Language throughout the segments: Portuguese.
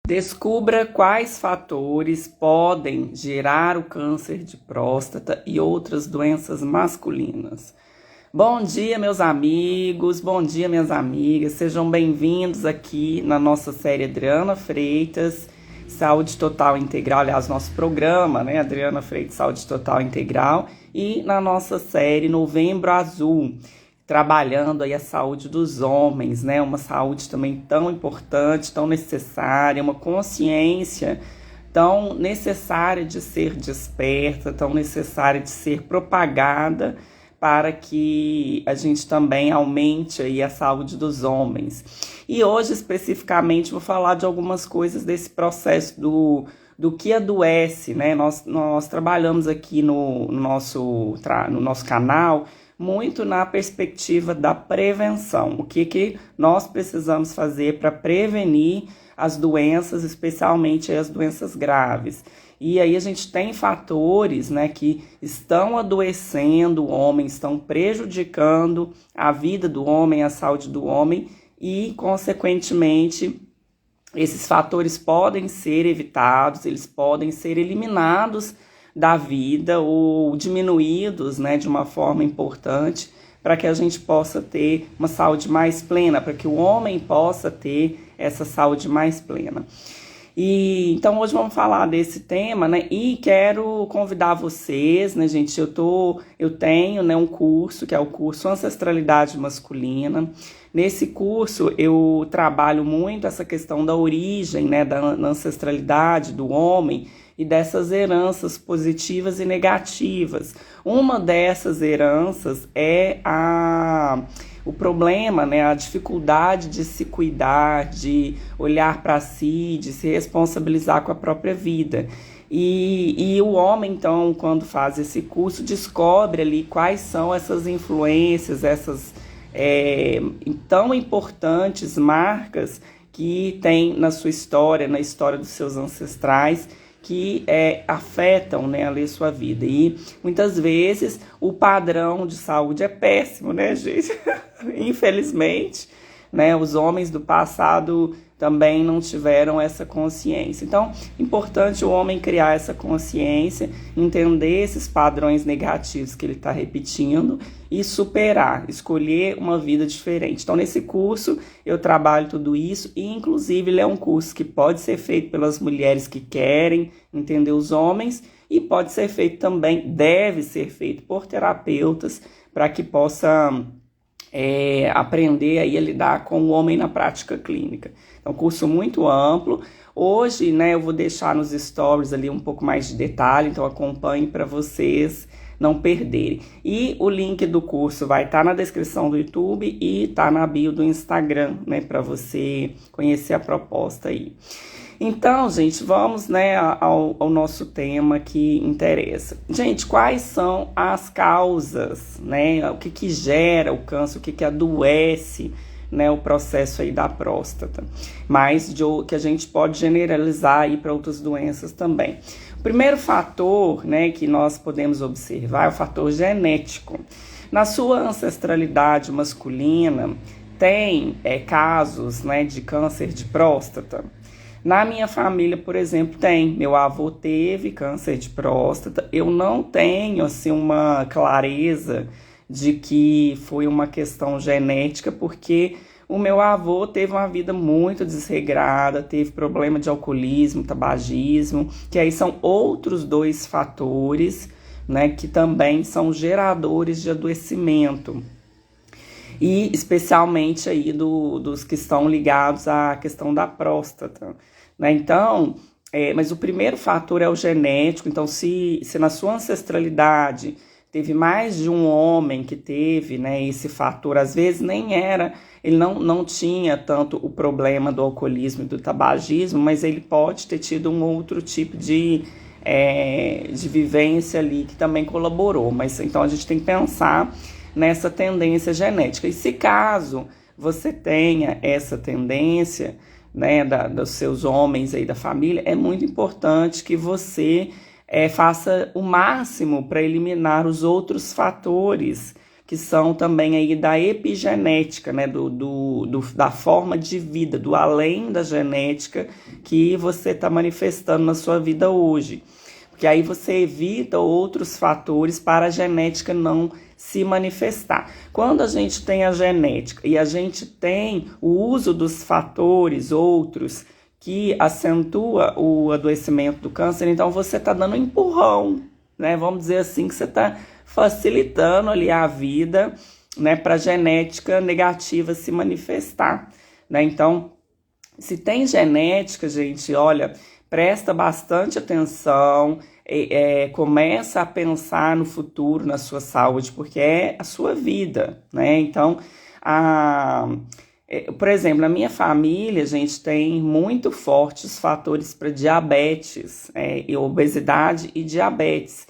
Descubra quais fatores podem gerar o câncer de próstata e outras doenças masculinas. Bom dia, meus amigos, bom dia, minhas amigas. Sejam bem-vindos aqui na nossa série Adriana Freitas, Saúde Total Integral, aliás, nosso programa, né, Adriana Freitas, Saúde Total Integral, e na nossa série Novembro Azul, trabalhando aí a saúde dos homens, né? Uma saúde também tão importante, tão necessária, uma consciência tão necessária de ser desperta, tão necessária de ser propagada para que a gente também aumente aí a saúde dos homens. E hoje, especificamente, vou falar de algumas coisas desse processo do que adoece, né? Nós trabalhamos aqui no nosso canal muito na perspectiva da prevenção. O que nós precisamos fazer para prevenir as doenças, especialmente as doenças graves. E aí a gente tem fatores, né, que estão adoecendo o homem, estão prejudicando a vida do homem, a saúde do homem e, consequentemente, esses fatores podem ser evitados, eles podem ser eliminados da vida ou diminuídos, né, de uma forma importante para que a gente possa ter uma saúde mais plena, para que o homem possa ter essa saúde mais plena. E então hoje vamos falar desse tema, né? E quero convidar vocês, né, gente? Eu tenho, né, um curso que é o curso Ancestralidade Masculina. Nesse curso eu trabalho muito essa questão da origem, né, da ancestralidade do homem e dessas heranças positivas e negativas. Uma dessas heranças é o problema, né, a dificuldade de se cuidar, de olhar para si, de se responsabilizar com a própria vida. E o homem, então, quando faz esse curso, descobre ali quais são essas influências, essas tão importantes marcas que tem na sua história, na história dos seus ancestrais, que afetam, né, ali a sua vida. E muitas vezes o padrão de saúde é péssimo, né, gente? Infelizmente, né, os homens do passado também não tiveram essa consciência. Então, importante o homem criar essa consciência, entender esses padrões negativos que ele está repetindo e superar, escolher uma vida diferente. Então, nesse curso, eu trabalho tudo isso e, inclusive, ele é um curso que pode ser feito pelas mulheres que querem entender os homens e pode ser feito também, deve ser feito por terapeutas para que possa aprender aí a lidar com o homem na prática clínica. É um curso muito amplo. Hoje, né, eu vou deixar nos stories ali um pouco mais de detalhe, então acompanhe para vocês não perderem. E o link do curso vai estar na descrição do YouTube e está na bio do Instagram, né, para você conhecer a proposta aí. Então, gente, vamos, né, ao nosso tema que interessa. Gente, quais são as causas, né? O que gera o câncer, o que adoece, né, o processo aí da próstata, mas que a gente pode generalizar aí para outras doenças também. O primeiro fator, né, que nós podemos observar é o fator genético. Na sua ancestralidade masculina, tem casos, né, de câncer de próstata. Na minha família, por exemplo, tem. Meu avô teve câncer de próstata. Eu não tenho, assim, uma clareza de que foi uma questão genética, porque o meu avô teve uma vida muito desregrada, teve problema de alcoolismo, tabagismo, que aí são outros dois fatores, né, que também são geradores de adoecimento. E especialmente aí dos que estão ligados à questão da próstata, né? Então, mas o primeiro fator é o genético. Então, se na sua ancestralidade teve mais de um homem que teve, né, esse fator, às vezes nem era, ele não tinha tanto o problema do alcoolismo e do tabagismo, mas ele pode ter tido um outro tipo de vivência ali que também colaborou. Mas então a gente tem que pensar nessa tendência genética. E se caso você tenha essa tendência, né, dos seus homens aí da família, é muito importante que você faça o máximo para eliminar os outros fatores que são também aí da epigenética, né, da forma de vida, do além da genética que você está manifestando na sua vida hoje. Porque aí você evita outros fatores para a genética não se manifestar. Quando a gente tem a genética e a gente tem o uso dos fatores outros que acentua o adoecimento do câncer, então você está dando um empurrão, né? Vamos dizer assim, que você está facilitando ali a vida, né, para a genética negativa se manifestar, né? Então, se tem genética, gente, olha, presta bastante atenção, começa a pensar no futuro, na sua saúde, porque é a sua vida, né? Então, por exemplo, na minha família, a gente tem muito fortes fatores para diabetes, obesidade e diabetes.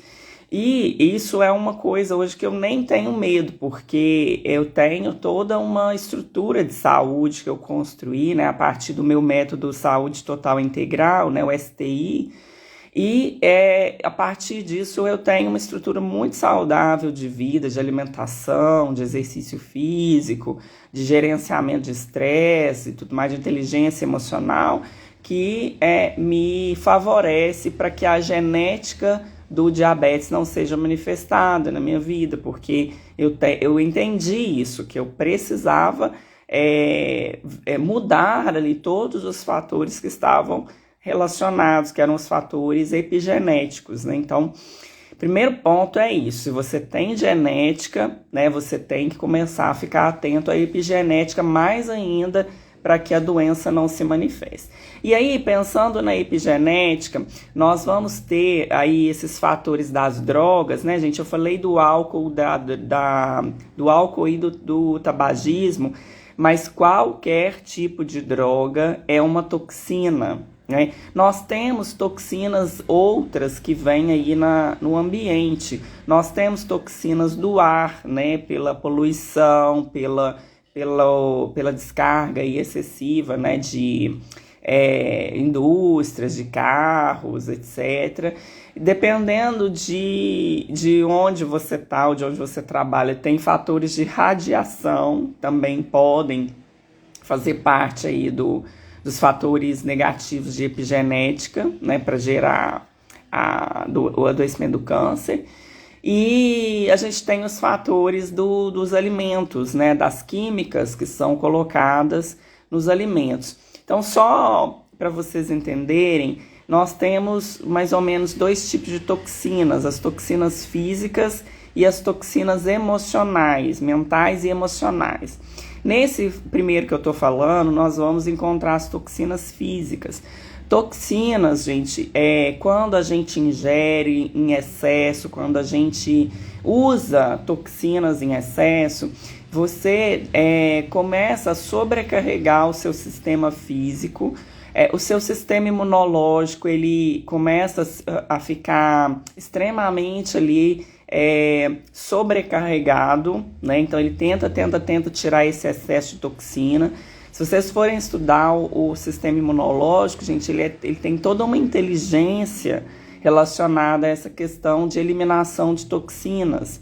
E isso é uma coisa hoje que eu nem tenho medo, porque eu tenho toda uma estrutura de saúde que eu construí, né, a partir do meu método Saúde Total Integral, né, o STI, e a partir disso eu tenho uma estrutura muito saudável de vida, de alimentação, de exercício físico, de gerenciamento de estresse e tudo mais, de inteligência emocional, que me favorece para que a genética do diabetes não seja manifestada na minha vida, porque eu entendi isso, que eu precisava mudar ali todos os fatores que estavam relacionados, que eram os fatores epigenéticos, né? Então, primeiro ponto é isso, se você tem genética, né, você tem que começar a ficar atento à epigenética mais ainda, para que a doença não se manifeste. E aí, pensando na epigenética, nós vamos ter aí esses fatores das drogas, né, gente? Eu falei do álcool, do álcool e do tabagismo, mas qualquer tipo de droga é uma toxina, né? Nós temos toxinas outras que vêm aí no ambiente. Nós temos toxinas do ar, né, pela poluição, pela descarga excessiva, né, de indústrias, de carros, etc. Dependendo de onde você está ou de onde você trabalha, tem fatores de radiação, também podem fazer parte aí dos fatores negativos de epigenética, né, para gerar o adoecimento do câncer. E a gente tem os fatores dos alimentos, né, das químicas que são colocadas nos alimentos. Então, só para vocês entenderem, nós temos mais ou menos 2 tipos de toxinas, as toxinas físicas e as toxinas emocionais, mentais e emocionais. Nesse primeiro que eu estou falando, nós vamos encontrar as toxinas físicas. Toxinas, gente, quando a gente ingere em excesso, quando a gente usa toxinas em excesso, você começa a sobrecarregar o seu sistema físico, o seu sistema imunológico, ele começa a ficar extremamente ali sobrecarregado, né? Então ele tenta tirar esse excesso de toxina. Se vocês forem estudar o sistema imunológico, gente, ele tem toda uma inteligência relacionada a essa questão de eliminação de toxinas,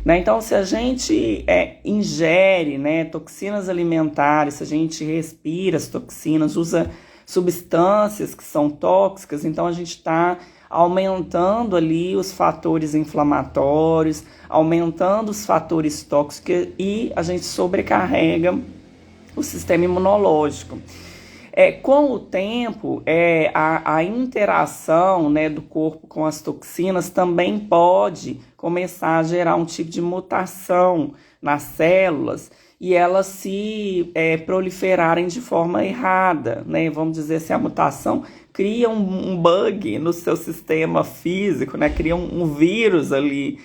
né? Então, se a gente ingere, né, toxinas alimentares, se a gente respira as toxinas, usa substâncias que são tóxicas, então a gente está aumentando ali os fatores inflamatórios, aumentando os fatores tóxicos e a gente sobrecarrega o sistema imunológico. Com o tempo, a interação, né, do corpo com as toxinas também pode começar a gerar um tipo de mutação nas células e elas se proliferarem de forma errada, né? Vamos dizer assim, a mutação cria um bug no seu sistema físico, né? Cria um vírus ali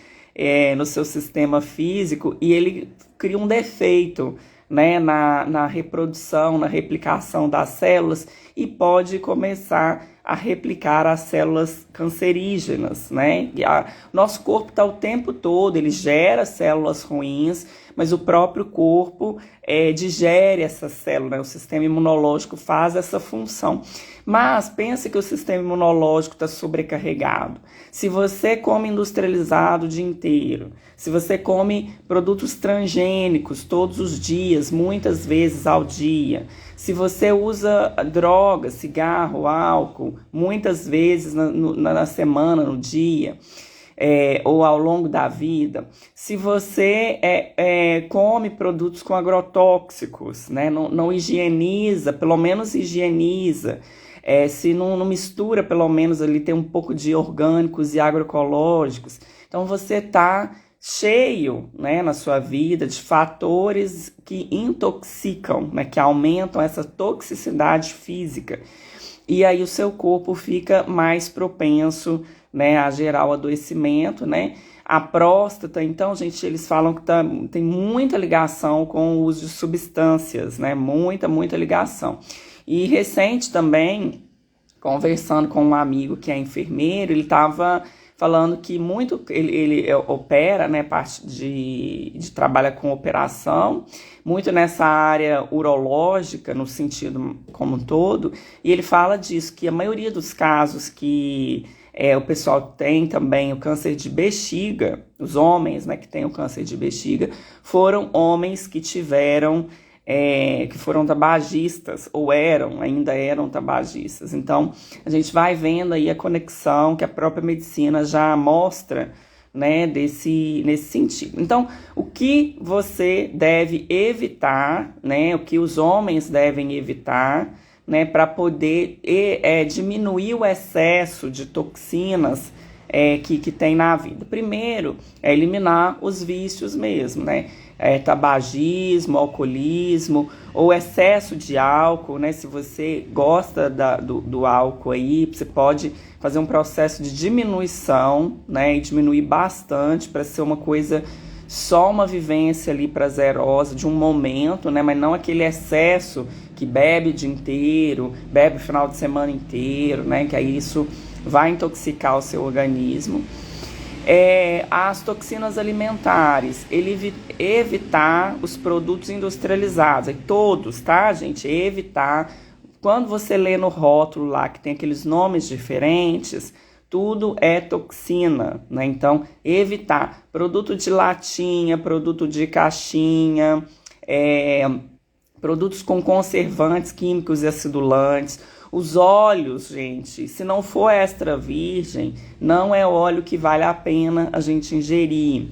no seu sistema físico e ele cria um defeito, né, na reprodução, na replicação das células e pode começar a replicar as células cancerígenas, né? Nosso corpo está o tempo todo, ele gera células ruins, mas o próprio corpo digere essa célula, né? O sistema imunológico faz essa função. Mas pense que o sistema imunológico está sobrecarregado. Se você come industrializado o dia inteiro, se você come produtos transgênicos todos os dias, muitas vezes ao dia, se você usa drogas, cigarro, álcool, muitas vezes na semana, no dia, ou ao longo da vida, se você come produtos com agrotóxicos, né, não higieniza, pelo menos higieniza, se não mistura, pelo menos ali tem um pouco de orgânicos e agroecológicos, então você está cheio, né, na sua vida de fatores que intoxicam, né, que aumentam essa toxicidade física. E aí o seu corpo fica mais propenso, né, a gerar o adoecimento, né? A próstata, então, gente, eles falam que tem muita ligação com o uso de substâncias, né? Muita ligação. E recente também, conversando com um amigo que é enfermeiro, ele estava falando que ele opera, né, parte de trabalha com operação, muito nessa área urológica, no sentido como um todo, e ele fala disso, que a maioria dos casos que o pessoal tem também o câncer de bexiga, os homens, né, que têm o câncer de bexiga, foram homens que tiveram que foram tabagistas, ou ainda eram tabagistas. Então, a gente vai vendo aí a conexão que a própria medicina já mostra, né, nesse sentido. Então, o que você deve evitar, né, o que os homens devem evitar, né, para poder diminuir o excesso de toxinas que tem na vida. Primeiro, é eliminar os vícios mesmo, né? Tabagismo, alcoolismo, ou excesso de álcool, né? Se você gosta do álcool aí, você pode fazer um processo de diminuição, né? E diminuir bastante para ser uma coisa, só uma vivência ali prazerosa de um momento, né? Mas não aquele excesso que bebe o dia inteiro, bebe o final de semana inteiro, né? Que aí isso vai intoxicar o seu organismo. As toxinas alimentares, evitar os produtos industrializados, todos, tá, gente? Evitar. Quando você lê no rótulo lá que tem aqueles nomes diferentes, tudo é toxina, né? Então, evitar produto de latinha, produto de caixinha, produtos com conservantes químicos e acidulantes. Os óleos, gente, se não for extra virgem, não é óleo que vale a pena a gente ingerir.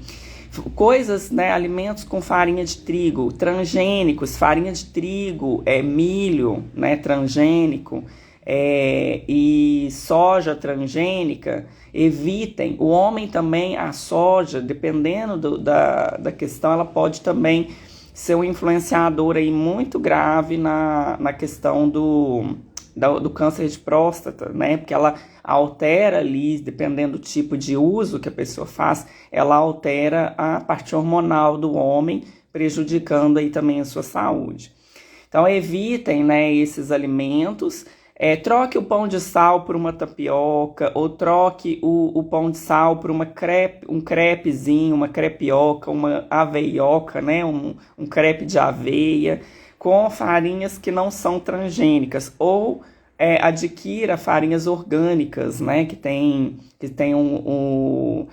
Coisas, né, alimentos com farinha de trigo, transgênicos, farinha de trigo, milho, né, transgênico, e soja transgênica, evitem. O homem também, a soja, dependendo da questão, ela pode também ser um influenciador aí muito grave na questão do câncer de próstata, né? Porque ela altera ali, dependendo do tipo de uso que a pessoa faz, ela altera a parte hormonal do homem, prejudicando aí também a sua saúde. Então, evitem, né, esses alimentos. Troque o pão de sal por uma tapioca, ou troque o pão de sal por um crepezinho, uma crepioca, uma aveioca, né? Um crepe de aveia, com farinhas que não são transgênicas, ou adquira farinhas orgânicas, né, que tem o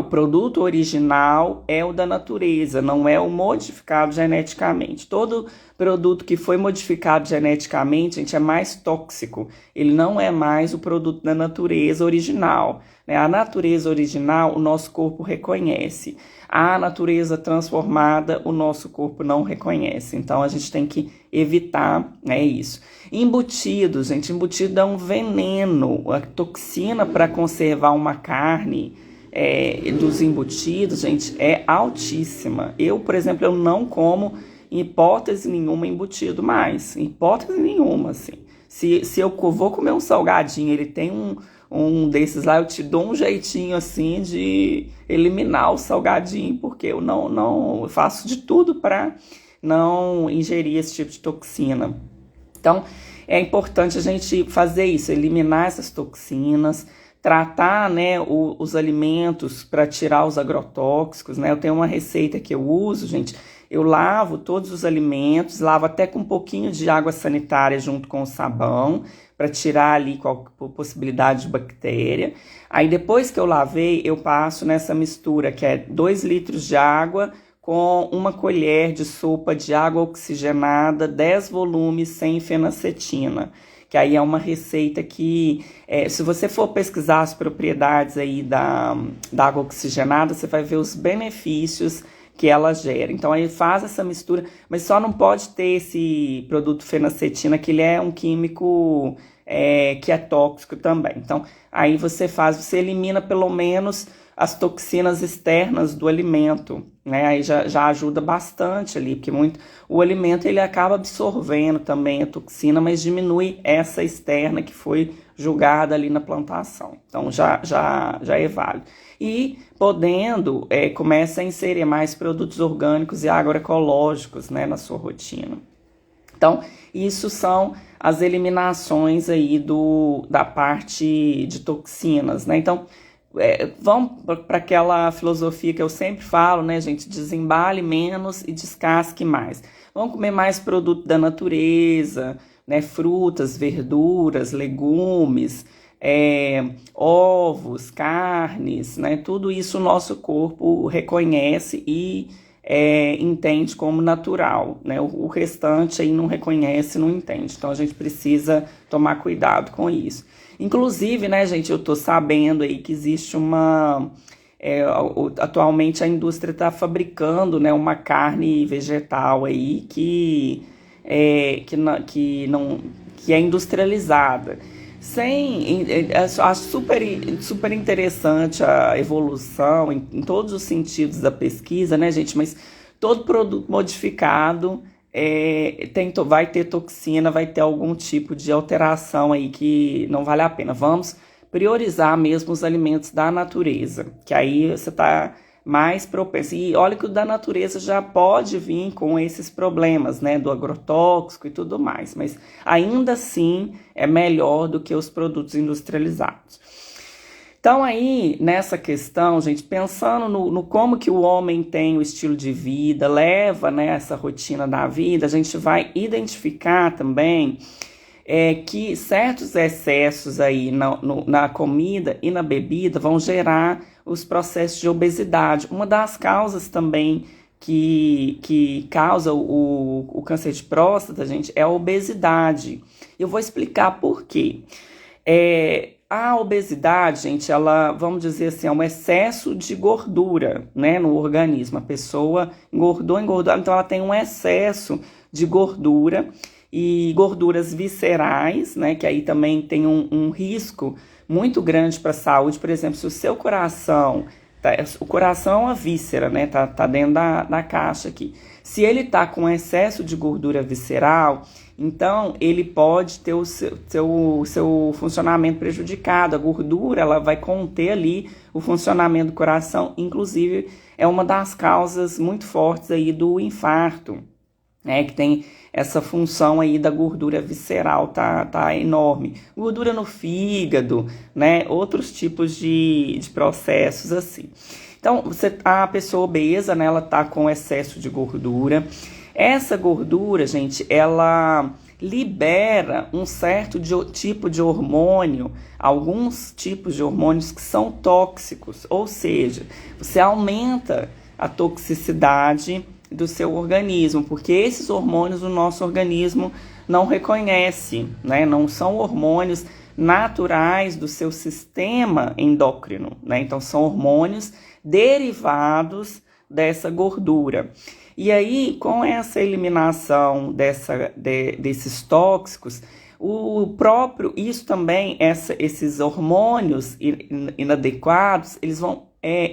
produto original é o da natureza, não é o modificado geneticamente. Todo produto que foi modificado geneticamente, gente, é mais tóxico. Ele não é mais o produto da natureza original, né? A natureza original, o nosso corpo reconhece. A natureza transformada, o nosso corpo não reconhece. Então, a gente tem que evitar, né, isso. Embutidos, gente, embutido é um veneno. A toxina para conservar uma carne dos embutidos, gente, é altíssima. Eu, por exemplo, eu não como em hipótese nenhuma embutido mais. Em hipótese nenhuma, assim. Se eu vou comer um salgadinho, ele tem um desses lá, eu te dou um jeitinho assim de eliminar o salgadinho, porque eu não faço de tudo para não ingerir esse tipo de toxina. Então, é importante a gente fazer isso, eliminar essas toxinas, tratar, né, os alimentos para tirar os agrotóxicos, né? Eu tenho uma receita que eu uso, gente. Eu lavo todos os alimentos, lavo até com um pouquinho de água sanitária junto com o sabão, para tirar ali qualquer possibilidade de bactéria. Aí depois que eu lavei, eu passo nessa mistura que é 2 litros de água com 1 colher de sopa de água oxigenada, 10 volumes sem fenacetina. Que aí é uma receita que, se você for pesquisar as propriedades aí da água oxigenada, você vai ver os benefícios que ela gera. Então aí faz essa mistura, mas só não pode ter esse produto fenacetina, que ele é um químico que é tóxico também. Então aí você elimina pelo menos as toxinas externas do alimento, né? Aí já ajuda bastante ali, porque o alimento ele acaba absorvendo também a toxina, mas diminui essa externa que foi julgada ali na plantação. Então já é válido. E podendo, começa a inserir mais produtos orgânicos e agroecológicos, né, na sua rotina. Então, isso são as eliminações aí da parte de toxinas, né? Então, vamos para aquela filosofia que eu sempre falo, né, gente? Desembale menos e descasque mais. Vamos comer mais produto da natureza, né? Frutas, verduras, legumes, ovos, carnes, né? Tudo isso o nosso corpo reconhece e entende como natural, né? O restante aí não reconhece, não entende. Então a gente precisa tomar cuidado com isso. Inclusive, né, gente, eu tô sabendo aí que existe atualmente a indústria está fabricando, né, uma carne vegetal aí que é industrializada. Acho super interessante a evolução em todos os sentidos da pesquisa, né, gente? Mas todo produto modificado vai ter toxina, vai ter algum tipo de alteração aí que não vale a pena. Vamos priorizar mesmo os alimentos da natureza, que aí você está mais propenso. E olha que o da natureza já pode vir com esses problemas, né, do agrotóxico e tudo mais, mas ainda assim é melhor do que os produtos industrializados. Então aí, nessa questão, gente, pensando no como que o homem tem o estilo de vida, leva, né, essa rotina da vida, a gente vai identificar também que certos excessos aí na comida e na bebida vão gerar os processos de obesidade. Uma das causas também que causa o câncer de próstata, gente, é a obesidade. Eu vou explicar por quê. A obesidade, gente, ela, vamos dizer assim, é um excesso de gordura, né, no organismo. A pessoa engordou, então ela tem um excesso de gordura e gorduras viscerais, né, que aí também tem um risco muito grande para a saúde. Por exemplo, se o seu coração, o coração é uma víscera, né, tá dentro da caixa aqui. Se ele tá com excesso de gordura visceral, então ele pode ter o seu funcionamento prejudicado. A gordura, ela vai conter ali o funcionamento do coração, inclusive é uma das causas muito fortes aí do infarto, né, que tem essa função aí da gordura visceral, tá enorme. Gordura no fígado, né, outros tipos de processos assim. Então, a pessoa obesa, né, ela tá com excesso de gordura. Essa gordura, gente, ela libera um certo tipo de hormônio, alguns tipos de hormônios que são tóxicos, ou seja, você aumenta a toxicidade do seu organismo, porque esses hormônios o nosso organismo não reconhece, né? Não são hormônios naturais do seu sistema endócrino, né? Então são hormônios derivados dessa gordura. E aí, com essa eliminação desses tóxicos, isso também, esses hormônios inadequados, eles vão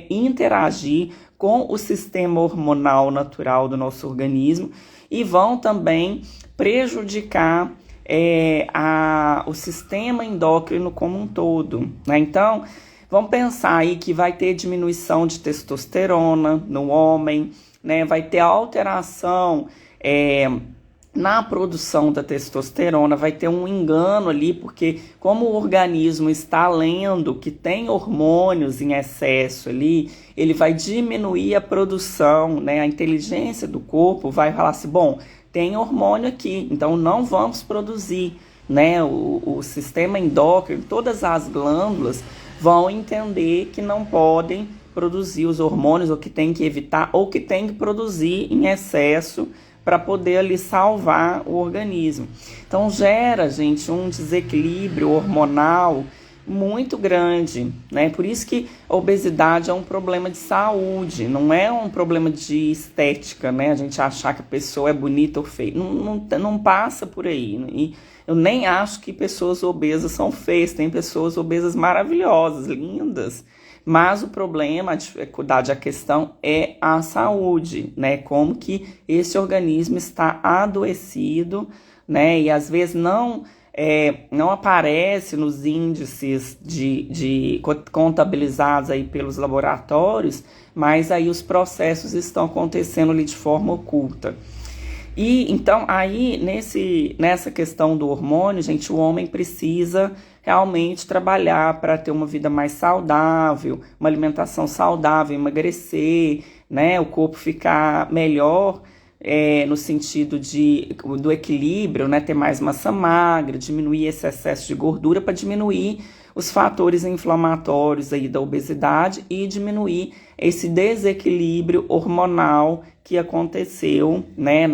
interagir com o sistema hormonal natural do nosso organismo e vão também prejudicar o sistema endócrino como um todo, né? Então, vamos pensar aí que vai ter diminuição de testosterona no homem, né? Vai ter alteração na produção da testosterona vai ter um engano ali, porque como o organismo está lendo que tem hormônios em excesso ali, ele vai diminuir a produção, né? A inteligência do corpo vai falar assim, bom, tem hormônio aqui, então não vamos produzir, né? O sistema endócrino, todas as glândulas vão entender que não podem produzir os hormônios, ou que tem que evitar, ou que tem que produzir em excesso para poder ali salvar o organismo. Então gera, gente, um desequilíbrio hormonal muito grande, né? Por isso que a obesidade é um problema de saúde, não é um problema de estética, né? A gente achar que a pessoa é bonita ou feia, não passa por aí. E eu nem acho que pessoas obesas são feias, tem pessoas obesas maravilhosas, lindas. Mas o problema, a dificuldade, a questão é a saúde, né? Como que esse organismo está adoecido, né? E às vezes não aparece nos índices contabilizados aí pelos laboratórios, mas aí os processos estão acontecendo ali de forma oculta. E então aí nessa questão do hormônio, gente, o homem precisa realmente trabalhar para ter uma vida mais saudável, uma alimentação saudável, emagrecer, né, o corpo ficar melhor no sentido do equilíbrio, né, ter mais massa magra, diminuir esse excesso de gordura para diminuir os fatores inflamatórios aí da obesidade e diminuir esse desequilíbrio hormonal que aconteceu, né,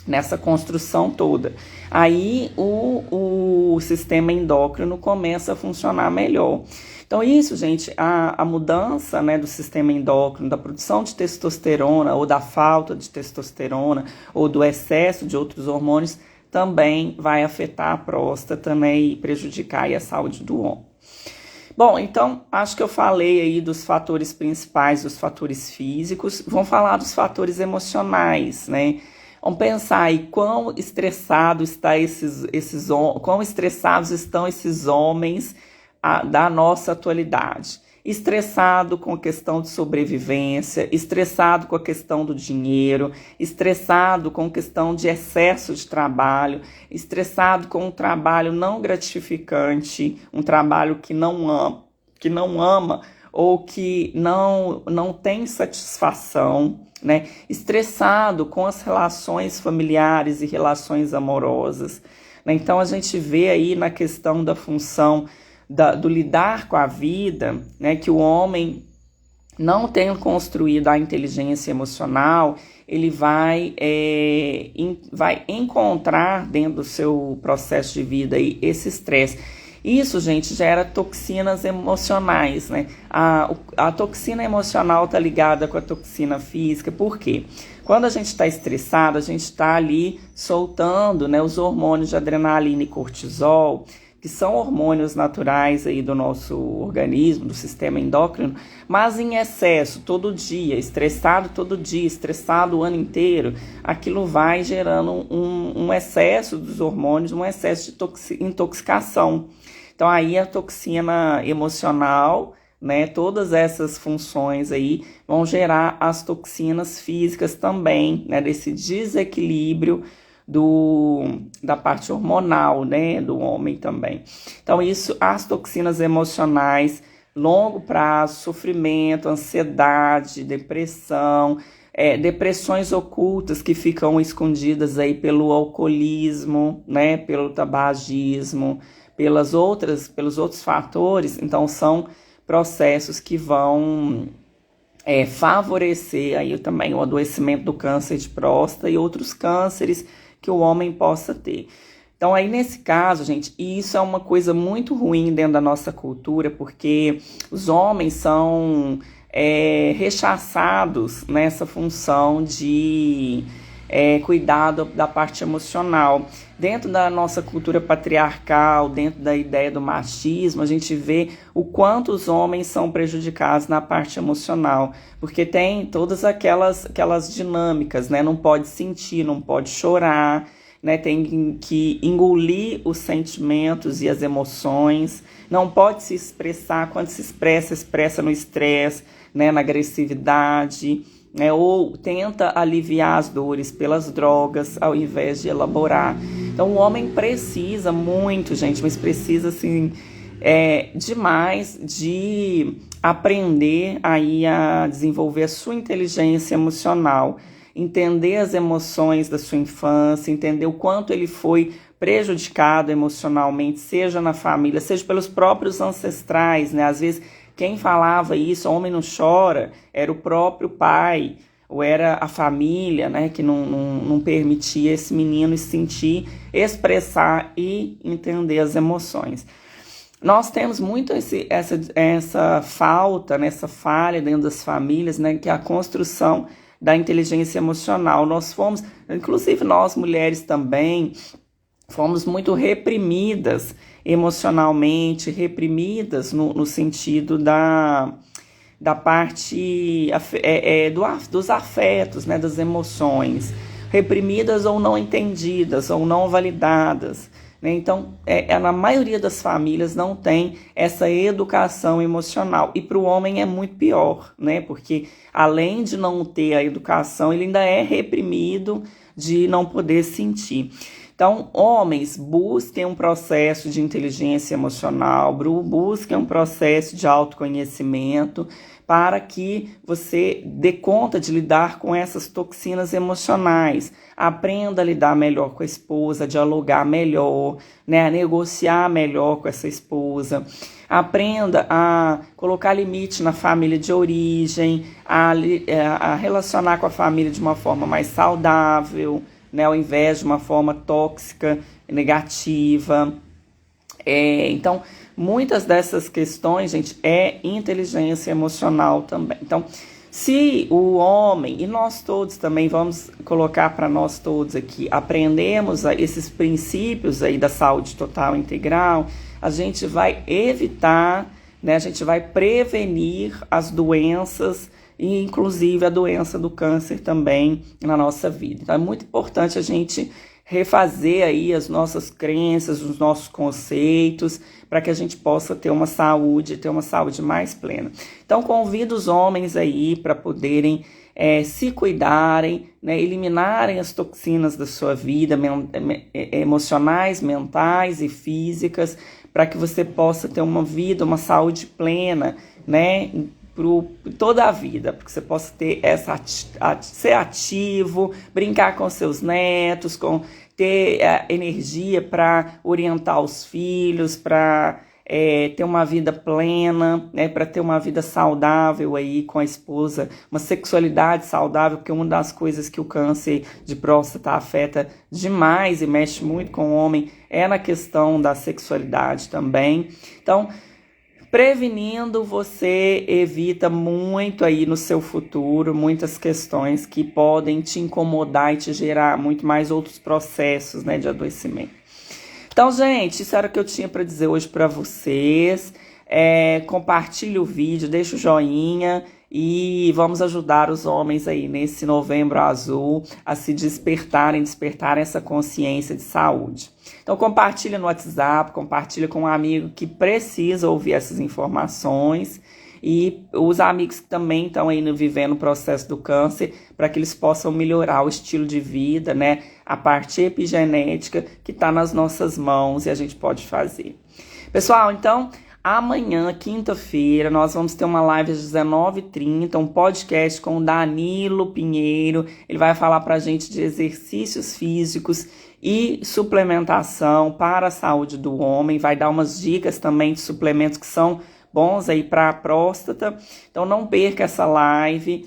nessa construção toda. Aí o sistema endócrino começa a funcionar melhor. Então isso, gente, a mudança, né, do sistema endócrino, da produção de testosterona ou da falta de testosterona ou do excesso de outros hormônios também vai afetar a próstata, né, e prejudicar aí a saúde do homem. Bom, então, acho que eu falei aí dos fatores principais, dos fatores físicos. Vamos falar dos fatores emocionais, né? Vamos pensar aí quão estressados estão esses homens da nossa atualidade. Estressado com a questão de sobrevivência, estressado com a questão do dinheiro, estressado com a questão de excesso de trabalho, estressado com um trabalho não gratificante, um trabalho que não ama ou que não tem satisfação, né? Estressado com as relações familiares e relações amorosas, né? Então a gente vê aí na questão da função do lidar com a vida, né, que o homem não tendo construído a inteligência emocional, ele vai encontrar dentro do seu processo de vida aí esse estresse. Isso, gente, gera toxinas emocionais, né? A toxina emocional está ligada com a toxina física, por quê? Quando a gente está estressado, a gente está ali soltando, né, os hormônios de adrenalina e cortisol, que são hormônios naturais aí do nosso organismo, do sistema endócrino, mas em excesso, todo dia, estressado o ano inteiro, aquilo vai gerando um excesso dos hormônios, um excesso de intoxicação. Então aí a toxina emocional, né, todas essas funções aí vão gerar as toxinas físicas também, né, desse desequilíbrio da parte hormonal, né, do homem também. Então isso, as toxinas emocionais, longo prazo, sofrimento, ansiedade, depressão, depressões ocultas que ficam escondidas aí pelo alcoolismo, né, pelo tabagismo, pelos outros fatores. Então são processos que vão favorecer aí também o adoecimento do câncer de próstata e outros cânceres que o homem possa ter. Então aí nesse caso, gente, isso é uma coisa muito ruim dentro da nossa cultura, porque os homens são rechaçados nessa função de cuidado da parte emocional. Dentro da nossa cultura patriarcal, dentro da ideia do machismo, a gente vê o quanto os homens são prejudicados na parte emocional, porque tem todas aquelas dinâmicas, né? Não pode sentir, não pode chorar, né? Tem que engolir os sentimentos e as emoções, não pode se expressar, quando se expressa no estresse, né? Na agressividade, né? Ou tenta aliviar as dores pelas drogas ao invés de elaborar. Então o homem precisa muito, gente, mas precisa assim demais de aprender aí a desenvolver a sua inteligência emocional, entender as emoções da sua infância, entender o quanto ele foi prejudicado emocionalmente, seja na família, seja pelos próprios ancestrais, né? Às vezes quem falava isso, homem não chora, era o próprio pai, ou era a família, né, que não permitia esse menino sentir, expressar e entender as emoções. Nós temos muito essa falta, né, essa falha dentro das famílias, né, que é a construção da inteligência emocional. Nós fomos, inclusive nós mulheres também, fomos muito reprimidas emocionalmente, reprimidas no sentido da parte dos afetos, né, das emoções, reprimidas ou não entendidas, ou não validadas. Né? Então, na maioria das famílias não tem essa educação emocional. E para o homem é muito pior, né? Porque além de não ter a educação, ele ainda é reprimido de não poder sentir. Então, homens, busquem um processo de inteligência emocional, busquem um processo de autoconhecimento para que você dê conta de lidar com essas toxinas emocionais. Aprenda a lidar melhor com a esposa, a dialogar melhor, né, a negociar melhor com essa esposa. Aprenda a colocar limite na família de origem, a relacionar com a família de uma forma mais saudável, né, ao invés de uma forma tóxica, negativa. Então, muitas dessas questões, gente, é inteligência emocional também. Então, se o homem, e nós todos também vamos colocar para nós todos aqui, aprendemos esses princípios aí da saúde total integral, a gente vai evitar, né, a gente vai prevenir as doenças, e inclusive a doença do câncer também na nossa vida. Então é muito importante a gente refazer aí as nossas crenças, os nossos conceitos, para que a gente possa ter uma saúde mais plena. Então convido os homens aí para poderem se cuidarem, né, eliminarem as toxinas da sua vida, emocionais, mentais e físicas, para que você possa ter uma vida, uma saúde plena, né, toda a vida, porque você possa ter ser ativo, brincar com seus netos, ter energia para orientar os filhos, para ter uma vida plena, né, para ter uma vida saudável aí com a esposa, uma sexualidade saudável, porque uma das coisas que o câncer de próstata afeta demais e mexe muito com o homem é na questão da sexualidade também. Então, prevenindo, você evita muito aí no seu futuro, muitas questões que podem te incomodar e te gerar muito mais outros processos, né, de adoecimento. Então, gente, isso era o que eu tinha para dizer hoje para vocês. Compartilhe o vídeo, deixa o joinha e vamos ajudar os homens aí nesse Novembro Azul a se despertar essa consciência de saúde. Então compartilha no WhatsApp, compartilha com um amigo que precisa ouvir essas informações e os amigos que também estão aí vivendo o processo do câncer, para que eles possam melhorar o estilo de vida, né? A parte epigenética que está nas nossas mãos e a gente pode fazer. Pessoal, então, amanhã, quinta-feira, nós vamos ter uma live às 19h30, um podcast com o Danilo Pinheiro. Ele vai falar pra gente de exercícios físicos e suplementação para a saúde do homem. Vai dar umas dicas também de suplementos que são bons aí para a próstata. Então não perca essa live.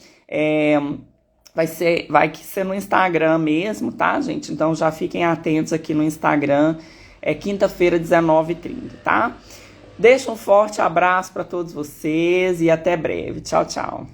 Vai ser no Instagram mesmo, tá, gente? Então já fiquem atentos aqui no Instagram. Quinta-feira, 19h30, tá? Deixa um forte abraço para todos vocês e até breve. Tchau, tchau.